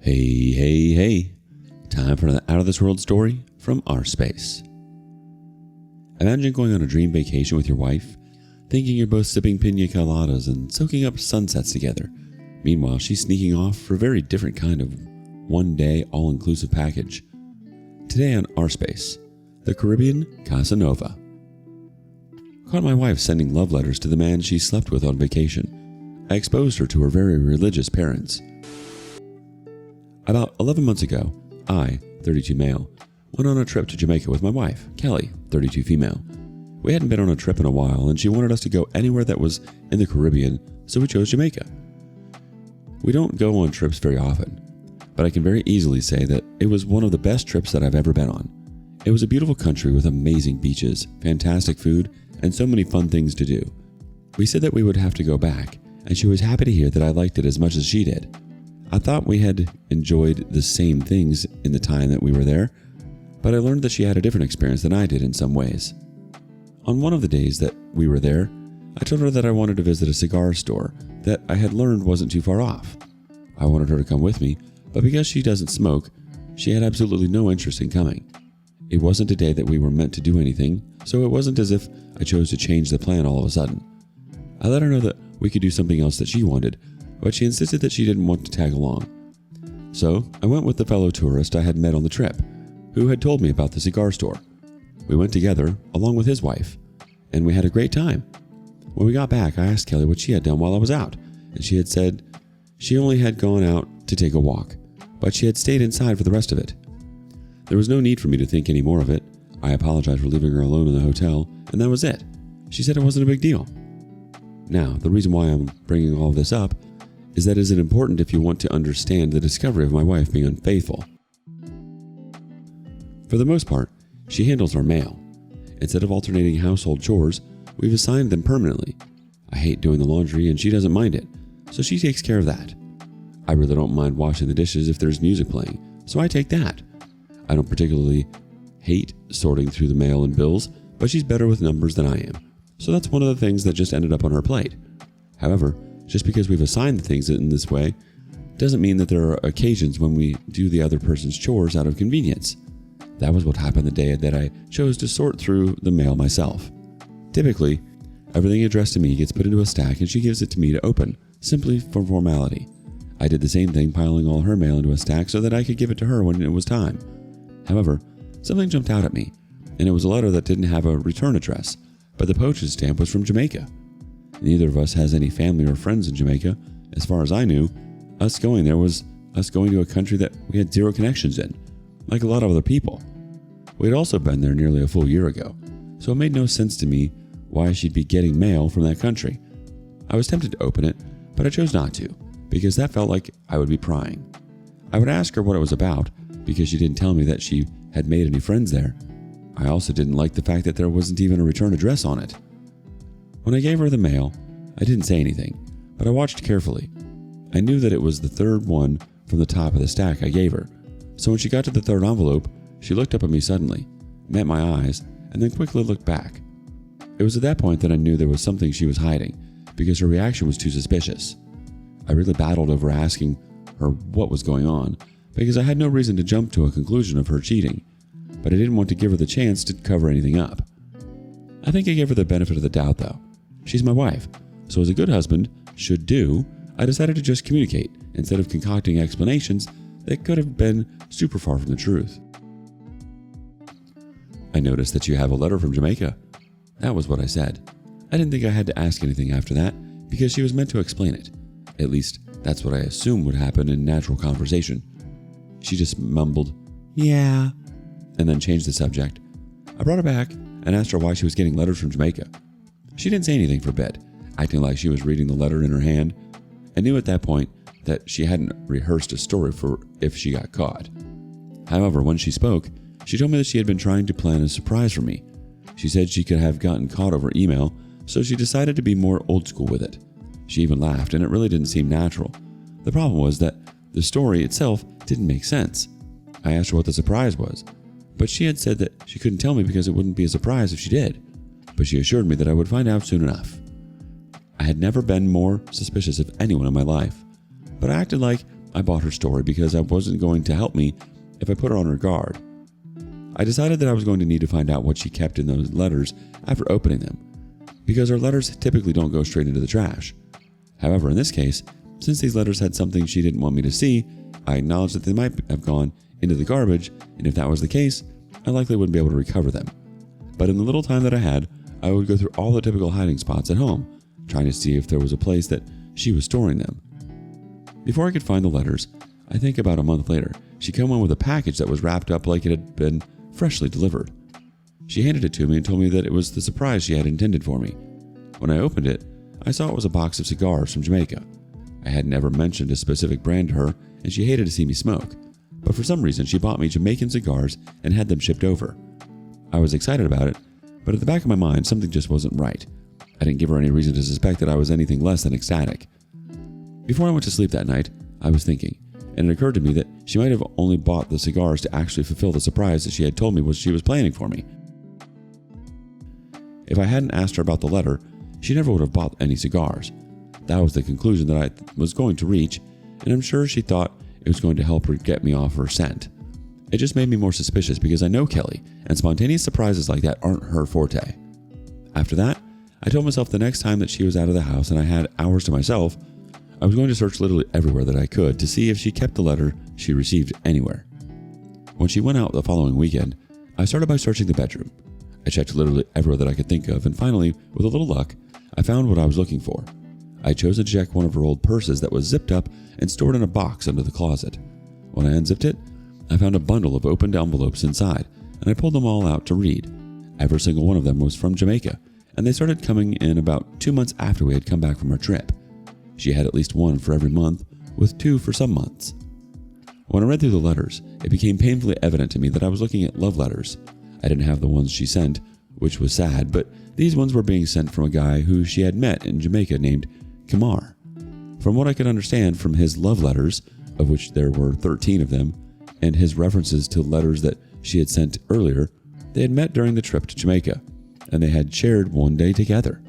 Hey. Time for another out-of-this-world story from rSpace. Imagine going on a dream vacation with your wife, thinking you're both sipping pina coladas and soaking up sunsets together. Meanwhile, she's sneaking off for a very different kind of one-day all-inclusive package. Today on rSpace, the Caribbean Casanova. Caught my wife sending love letters to the man she slept with on vacation. I exposed her to her very religious parents. About 11 months ago, I, 32 male, went on a trip to Jamaica with my wife, Kelly, 32 female. We hadn't been on a trip in a while, and she wanted us to go anywhere that was in the Caribbean, so we chose Jamaica. We don't go on trips very often, but I can very easily say that it was one of the best trips that I've ever been on. It was a beautiful country with amazing beaches, fantastic food, and so many fun things to do. We said that we would have to go back, and she was happy to hear that I liked it as much as she did. I thought we had enjoyed the same things in the time that we were there, but I learned that she had a different experience than I did in some ways. On one of the days that we were there, I told her that I wanted to visit a cigar store that I had learned wasn't too far off. I wanted her to come with me, but because she doesn't smoke, she had absolutely no interest in coming. It wasn't a day that we were meant to do anything, so it wasn't as if I chose to change the plan all of a sudden. I let her know that we could do something else that she wanted, but she insisted that she didn't want to tag along. So I went with the fellow tourist I had met on the trip, who had told me about the cigar store. We went together, along with his wife, and we had a great time. When we got back, I asked Kelly what she had done while I was out, and she had said she only had gone out to take a walk, but she had stayed inside for the rest of it. There was no need for me to think any more of it. I apologized for leaving her alone in the hotel, and that was it. She said it wasn't a big deal. Now, the reason why I'm bringing all of this up is that it is important if you want to understand the discovery of my wife being unfaithful. For the most part, she handles our mail. Instead of alternating household chores, we've assigned them permanently. I hate doing the laundry and she doesn't mind it, so she takes care of that. I really don't mind washing the dishes if there's music playing, so I take that. I don't particularly hate sorting through the mail and bills, but she's better with numbers than I am, so that's one of the things that just ended up on her plate. However, just because we've assigned the things in this way doesn't mean that there are occasions when we do the other person's chores out of convenience. That was what happened the day that I chose to sort through the mail myself. Typically, everything addressed to me gets put into a stack and she gives it to me to open, simply for formality. I did the same thing, piling all her mail into a stack so that I could give it to her when it was time. However, something jumped out at me, and it was a letter that didn't have a return address, but the postage stamp was from Jamaica. Neither of us has any family or friends in Jamaica. As far as I knew, us going there was us going to a country that we had zero connections in, like a lot of other people. We had also been there nearly a full year ago, so it made no sense to me why she'd be getting mail from that country. I was tempted to open it, but I chose not to, because that felt like I would be prying. I would ask her what it was about, because she didn't tell me that she had made any friends there. I also didn't like the fact that there wasn't even a return address on it. When I gave her the mail, I didn't say anything, but I watched carefully. I knew that it was the third one from the top of the stack I gave her, so when she got to the third envelope, she looked up at me suddenly, met my eyes, and then quickly looked back. It was at that point that I knew there was something she was hiding, because her reaction was too suspicious. I really battled over asking her what was going on, because I had no reason to jump to a conclusion of her cheating, but I didn't want to give her the chance to cover anything up. I think I gave her the benefit of the doubt though. She's my wife, so as a good husband should do, I decided to just communicate instead of concocting explanations that could have been super far from the truth. I noticed that you have a letter from Jamaica. That was what I said. I didn't think I had to ask anything after that because she was meant to explain it. At least, that's what I assumed would happen in natural conversation. She just mumbled, "Yeah," and then changed the subject. I brought her back and asked her why she was getting letters from Jamaica. She didn't say anything for a bit, acting like she was reading the letter in her hand. I knew at that point that she hadn't rehearsed a story for if she got caught. However, when she spoke, she told me that she had been trying to plan a surprise for me. She said she could have gotten caught over email, so she decided to be more old school with it. She even laughed, and it really didn't seem natural. The problem was that the story itself didn't make sense. I asked her what the surprise was, but she had said that she couldn't tell me because it wouldn't be a surprise if she did. But she assured me that I would find out soon enough. I had never been more suspicious of anyone in my life, but I acted like I bought her story because I wasn't going to help me if I put her on her guard. I decided that I was going to need to find out what she kept in those letters after opening them, because her letters typically don't go straight into the trash. However, in this case, since these letters had something she didn't want me to see, I acknowledged that they might have gone into the garbage, and if that was the case, I likely wouldn't be able to recover them. But in the little time that I had, I would go through all the typical hiding spots at home, trying to see if there was a place that she was storing them. Before I could find the letters, I think about a month later, she came in with a package that was wrapped up like it had been freshly delivered. She handed it to me and told me that it was the surprise she had intended for me. When I opened it, I saw it was a box of cigars from Jamaica. I had never mentioned a specific brand to her, and she hated to see me smoke. But for some reason, she bought me Jamaican cigars and had them shipped over. I was excited about it, but at the back of my mind, something just wasn't right. I didn't give her any reason to suspect that I was anything less than ecstatic. Before I went to sleep that night, I was thinking, and it occurred to me that she might have only bought the cigars to actually fulfill the surprise that she had told me she was planning for me. If I hadn't asked her about the letter, she never would have bought any cigars. That was the conclusion that I was going to reach, and I'm sure she thought it was going to help her get me off her scent. It just made me more suspicious because I know Kelly, and spontaneous surprises like that aren't her forte. After that, I told myself the next time that she was out of the house and I had hours to myself, I was going to search literally everywhere that I could to see if she kept the letter she received anywhere. When she went out the following weekend, I started by searching the bedroom. I checked literally everywhere that I could think of, and finally, with a little luck, I found what I was looking for. I chose to check one of her old purses that was zipped up and stored in a box under the closet. When I unzipped it, I found a bundle of opened envelopes inside, and I pulled them all out to read. Every single one of them was from Jamaica, and they started coming in about 2 months after we had come back from our trip. She had at least one for every month, with 2 for some months. When I read through the letters, it became painfully evident to me that I was looking at love letters. I didn't have the ones she sent, which was sad, but these ones were being sent from a guy who she had met in Jamaica named Kamar. From what I could understand from his love letters, of which there were 13 of them, and his references to letters that she had sent earlier, they had met during the trip to Jamaica, and they had shared one day together.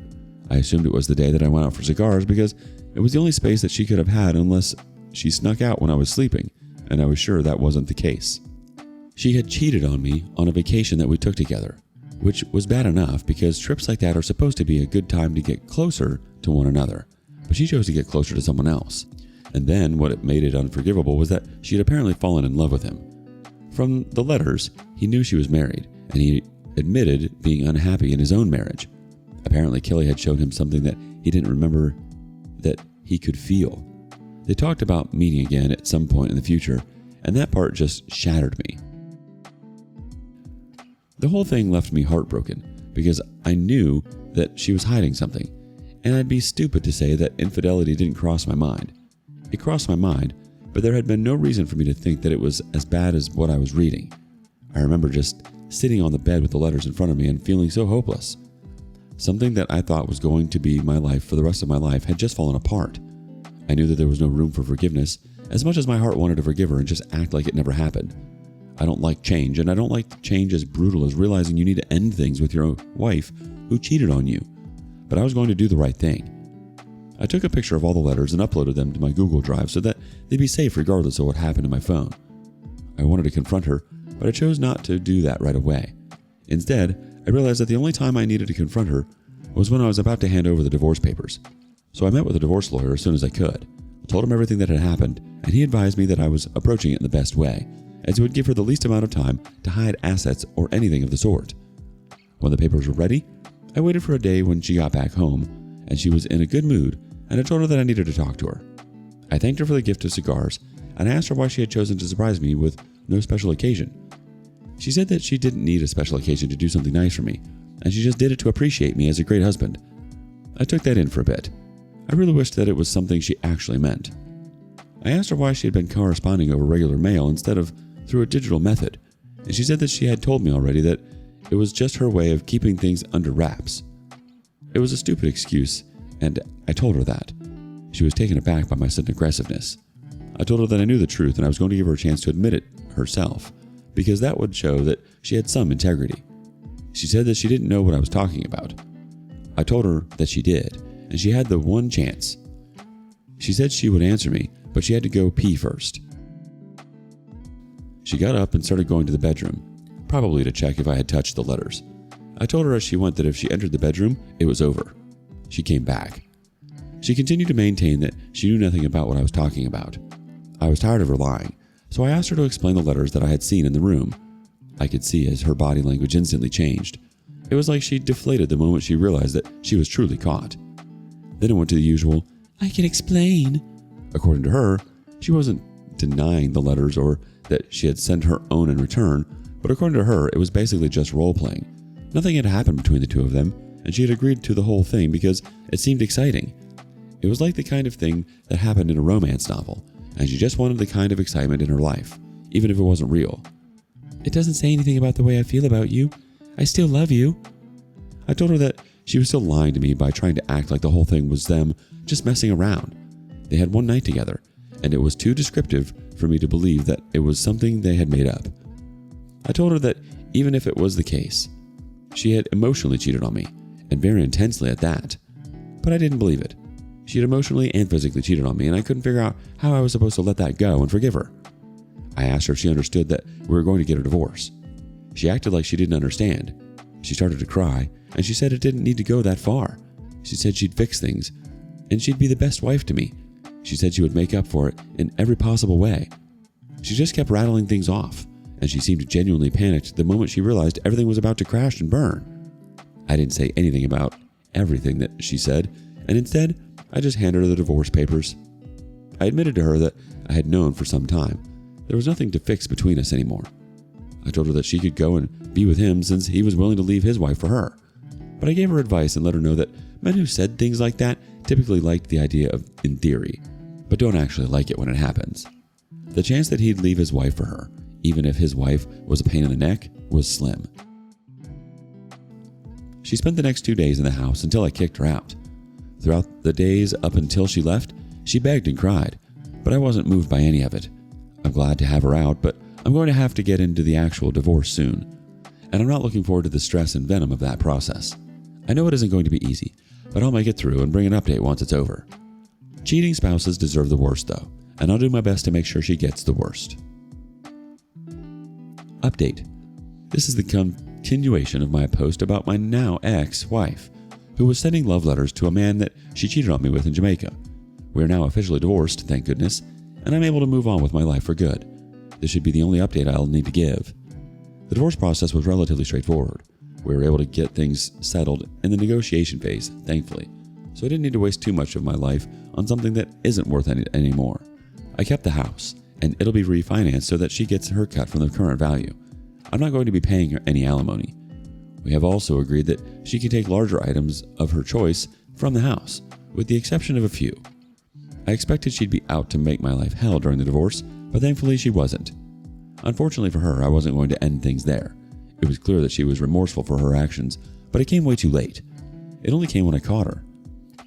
I assumed it was the day that I went out for cigars because it was the only space that she could have had unless she snuck out when I was sleeping, and I was sure that wasn't the case. She had cheated on me on a vacation that we took together, which was bad enough because trips like that are supposed to be a good time to get closer to one another, but she chose to get closer to someone else. And then what made it unforgivable was that she had apparently fallen in love with him. From the letters, he knew she was married, and he admitted being unhappy in his own marriage. Apparently, Kelly had shown him something that he didn't remember that he could feel. They talked about meeting again at some point in the future, and that part just shattered me. The whole thing left me heartbroken because I knew that she was hiding something, and I'd be stupid to say that infidelity didn't cross my mind. It crossed my mind, but there had been no reason for me to think that it was as bad as what I was reading. I remember just sitting on the bed with the letters in front of me and feeling so hopeless. Something that I thought was going to be my life for the rest of my life had just fallen apart. I knew that there was no room for forgiveness, as much as my heart wanted to forgive her and just act like it never happened. I don't like change, and I don't like change as brutal as realizing you need to end things with your wife who cheated on you. But I was going to do the right thing. I took a picture of all the letters and uploaded them to my Google Drive so that they'd be safe regardless of what happened to my phone. I wanted to confront her, but I chose not to do that right away. Instead, I realized that the only time I needed to confront her was when I was about to hand over the divorce papers. So I met with a divorce lawyer as soon as I could. I told him everything that had happened, and he advised me that I was approaching it in the best way, as it would give her the least amount of time to hide assets or anything of the sort. When the papers were ready, I waited for a day when she got back home, and she was in a good mood, and I told her that I needed to talk to her. I thanked her for the gift of cigars, and I asked her why she had chosen to surprise me with no special occasion. She said that she didn't need a special occasion to do something nice for me, and she just did it to appreciate me as a great husband. I took that in for a bit. I really wished that it was something she actually meant. I asked her why she had been corresponding over regular mail instead of through a digital method, and she said that she had told me already that it was just her way of keeping things under wraps. It was a stupid excuse, and I told her that. She was taken aback by my sudden aggressiveness. I told her that I knew the truth and I was going to give her a chance to admit it herself, because that would show that she had some integrity. She said that she didn't know what I was talking about. I told her that she did, and she had the one chance. She said she would answer me, but she had to go pee first. She got up and started going to the bedroom, probably to check if I had touched the letters. I told her as she went that if she entered the bedroom, it was over. She came back. She continued to maintain that she knew nothing about what I was talking about. I was tired of her lying, so I asked her to explain the letters that I had seen in the room. I could see as her body language instantly changed. It was like she deflated the moment she realized that she was truly caught. Then it went to the usual, "I can explain." According to her, she wasn't denying the letters or that she had sent her own in return, but according to her, it was basically just role-playing. Nothing had happened between the two of them, and she had agreed to the whole thing because it seemed exciting. It was like the kind of thing that happened in a romance novel, and she just wanted the kind of excitement in her life, even if it wasn't real. "It doesn't say anything about the way I feel about you. I still love you." I told her that she was still lying to me by trying to act like the whole thing was them just messing around. They had one night together, and it was too descriptive for me to believe that it was something they had made up. I told her that even if it was the case, she had emotionally cheated on me, and very intensely at that. But I didn't believe it. She had emotionally and physically cheated on me, and I couldn't figure out how I was supposed to let that go and forgive her. I asked her if she understood that we were going to get a divorce. She acted like she didn't understand. She started to cry, and she said it didn't need to go that far. She said she'd fix things, and she'd be the best wife to me. She said she would make up for it in every possible way. She just kept rattling things off, and she seemed genuinely panicked the moment she realized everything was about to crash and burn. I didn't say anything about everything that she said, and instead, I just handed her the divorce papers. I admitted to her that I had known for some time. There was nothing to fix between us anymore. I told her that she could go and be with him since he was willing to leave his wife for her. But I gave her advice and let her know that men who said things like that typically liked the idea of in theory, but don't actually like it when it happens. The chance that he'd leave his wife for her, even if his wife was a pain in the neck, was slim. She spent the next 2 days in the house until I kicked her out. Throughout the days up until she left, she begged and cried, but I wasn't moved by any of it. I'm glad to have her out, but I'm going to have to get into the actual divorce soon, and I'm not looking forward to the stress and venom of that process. I know it isn't going to be easy, but I'll make it through and bring an update once it's over. Cheating spouses deserve the worst though, and I'll do my best to make sure she gets the worst. Update. This is the continuation of my post about my now ex-wife, who was sending love letters to a man that she cheated on me with in Jamaica. We are now officially divorced, thank goodness, and I'm able to move on with my life for good. This should be the only update I'll need to give. The divorce process was relatively straightforward. We were able to get things settled in the negotiation phase, thankfully, so I didn't need to waste too much of my life on something that isn't worth any anymore. I kept the house, and it'll be refinanced so that she gets her cut from the current value. I'm not going to be paying her any alimony. We have also agreed that she can take larger items of her choice from the house, with the exception of a few. I expected she'd be out to make my life hell during the divorce, but thankfully she wasn't. Unfortunately for her, I wasn't going to end things there. It was clear that she was remorseful for her actions, but it came way too late. It only came when I caught her.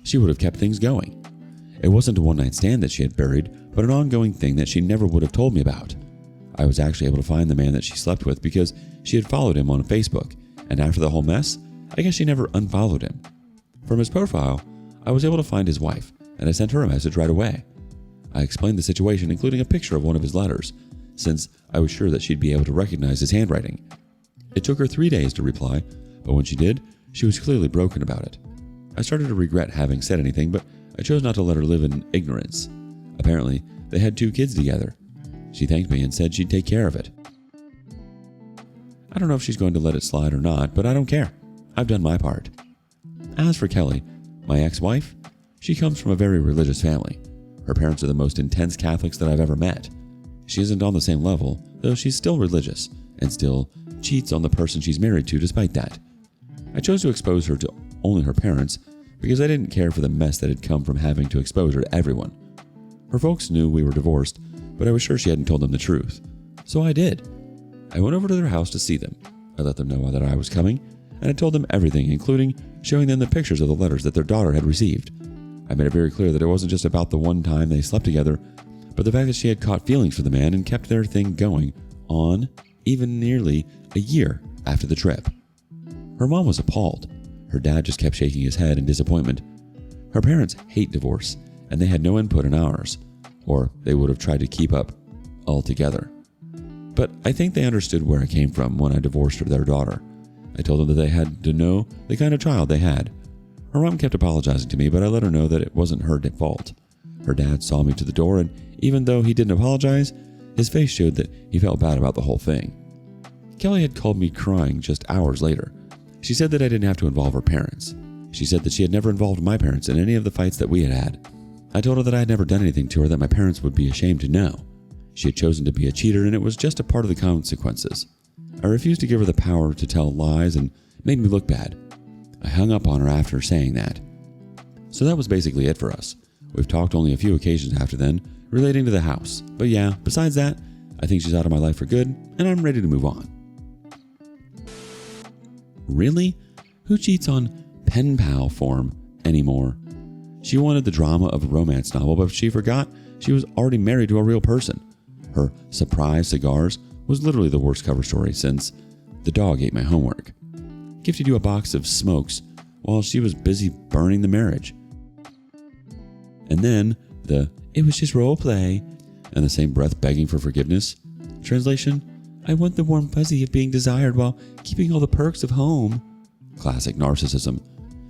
She would have kept things going. It wasn't a one-night stand that she had buried, but an ongoing thing that she never would have told me about. I was actually able to find the man that she slept with because she had followed him on Facebook, and after the whole mess, I guess she never unfollowed him. From his profile, I was able to find his wife, and I sent her a message right away. I explained the situation, including a picture of one of his letters, since I was sure that she'd be able to recognize his handwriting. It took her 3 days to reply, but when she did, she was clearly broken about it. I started to regret having said anything, but I chose not to let her live in ignorance. Apparently, they had 2 kids together. She thanked me and said she'd take care of it. I don't know if she's going to let it slide or not, but I don't care. I've done my part. As for Kelly, my ex-wife, she comes from a very religious family. Her parents are the most intense Catholics that I've ever met. She isn't on the same level, though she's still religious, and still cheats on the person she's married to despite that. I chose to expose her to only her parents because I didn't care for the mess that had come from having to expose her to everyone. Her folks knew we were divorced, but I was sure she hadn't told them the truth. So I did. I went over to their house to see them. I let them know that I was coming, and I told them everything, including showing them the pictures of the letters that their daughter had received. I made it very clear that it wasn't just about the one time they slept together, but the fact that she had caught feelings for the man and kept their thing going on even nearly a year after the trip. Her mom was appalled. Her dad just kept shaking his head in disappointment. Her parents hate divorce, and they had no input in ours. or they would have tried to keep up altogether. But I think they understood where I came from when I divorced their daughter. I told them that they had to know the kind of child they had. Her mom kept apologizing to me, but I let her know that it wasn't her fault. Her dad saw me to the door, and even though he didn't apologize, his face showed that he felt bad about the whole thing. Kelly had called me crying just hours later. She said that I didn't have to involve her parents. She said that she had never involved my parents in any of the fights that we had had. I told her that I had never done anything to her that my parents would be ashamed to know. She had chosen to be a cheater, and it was just a part of the consequences. I refused to give her the power to tell lies and make me look bad. I hung up on her after saying that. So that was basically it for us. We've talked only a few occasions after then, relating to the house. But yeah, besides that, I think she's out of my life for good, and I'm ready to move on. Really? Who cheats on pen pal form anymore? She wanted the drama of a romance novel, but she forgot she was already married to a real person. Her surprise cigars was literally the worst cover story since the dog ate my homework. Gifted you a box of smokes while she was busy burning the marriage. And then it was just role play, and the same breath begging for forgiveness. Translation, I want the warm fuzzy of being desired while keeping all the perks of home. Classic narcissism.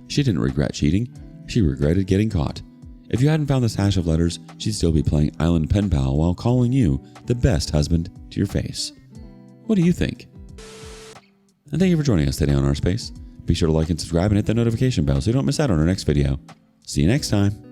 She didn't regret cheating. She regretted getting caught. If you hadn't found the stash of letters, she'd still be playing Island Pen Pal while calling you the best husband to your face. What do you think? And thank you for joining us today on rSpace. Be sure to like and subscribe and hit that notification bell so you don't miss out on our next video. See you next time.